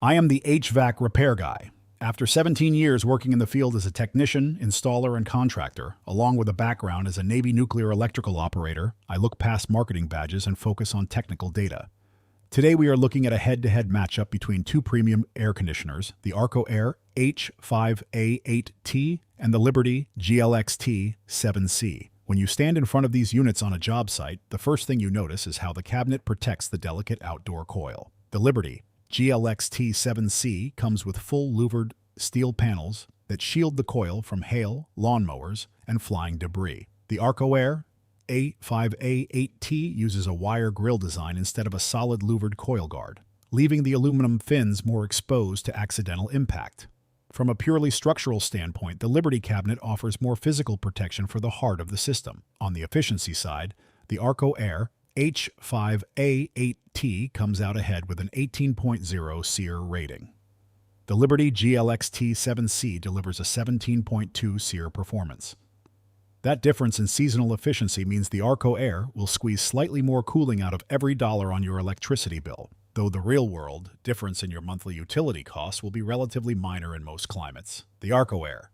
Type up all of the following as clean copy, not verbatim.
I am the HVAC repair guy. After 17 years working in the field as a technician, installer, and contractor, along with a background as a Navy nuclear electrical operator, I look past marketing badges and focus on technical data. Today we are looking at a head-to-head matchup between two premium air conditioners, the Arcoaire H5A8T and the Liberty GLXT7C. When you stand in front of these units on a job site, the first thing you notice is how the cabinet protects the delicate outdoor coil. The Liberty GLXT7C comes with full louvered steel panels that shield the coil from hail, lawnmowers, and flying debris. The Arcoaire H5A8T uses a wire grill design instead of a solid louvered coil guard, leaving the aluminum fins more exposed to accidental impact. From a purely structural standpoint, the Liberty cabinet offers more physical protection for the heart of the system. On the efficiency side, the Arcoaire H5A8T comes out ahead with an 18.0 SEER rating. The Liberty GLXT7C delivers a 17.2 SEER performance. That difference in seasonal efficiency means the Arcoaire will squeeze slightly more cooling out of every dollar on your electricity bill, though the real-world difference in your monthly utility costs will be relatively minor in most climates. The Arcoaire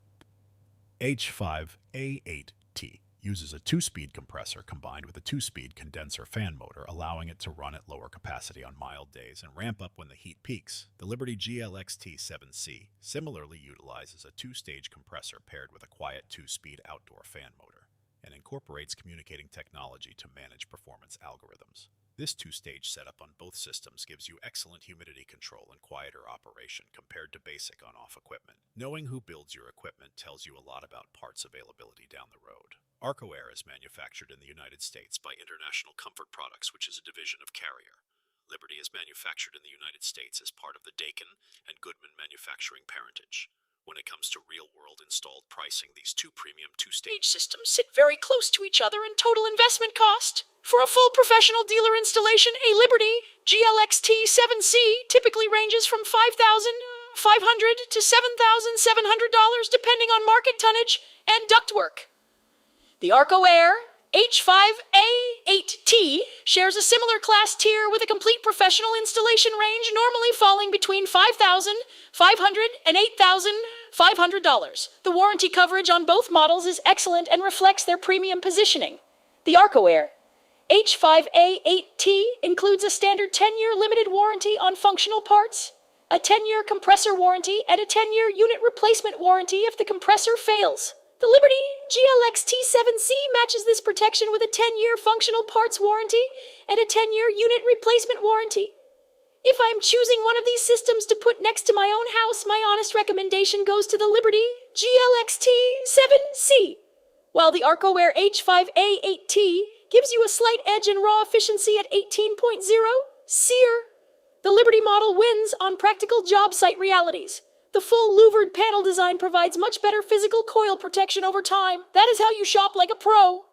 H5A8T uses a 2-speed compressor combined with a 2-speed condenser fan motor, allowing it to run at lower capacity on mild days and ramp up when the heat peaks. The Liberty GLXT7C similarly utilizes a 2-stage compressor paired with a quiet 2-speed outdoor fan motor and incorporates communicating technology to manage performance algorithms. This 2-stage setup on both systems gives you excellent humidity control and quieter operation compared to basic on-off equipment. Knowing who builds your equipment tells you a lot about parts availability down the road. Arcoaire is manufactured in the United States by International Comfort Products, which is a division of Carrier. Liberty is manufactured in the United States as part of the Dakin and Goodman manufacturing parentage. When it comes to real-world installed pricing, these two premium 2-stage systems sit very close to each other in total investment cost. For a full professional dealer installation, a Liberty GLXT7C typically ranges from $5,500 to $7,700 depending on market tonnage and ductwork. The Arcoaire H5A8T shares a similar class tier with a complete professional installation range normally falling between $5,500 and $8,500. The warranty coverage on both models is excellent and reflects their premium positioning. The Arcoaire H5A8T includes a standard 10-year limited warranty on functional parts, a 10-year compressor warranty, and a 10-year unit replacement warranty if the compressor fails. The Liberty GLXT7C matches this protection with a 10-year functional parts warranty and a 10-year unit replacement warranty. If I'm choosing one of these systems to put next to my own house, my honest recommendation goes to the Liberty GLXT7C. While the Arcoaire H5A8T gives you a slight edge in raw efficiency at 18.0 SEER, the Liberty model wins on practical job site realities. The full louvered panel design provides much better physical coil protection over time. That is how you shop like a pro.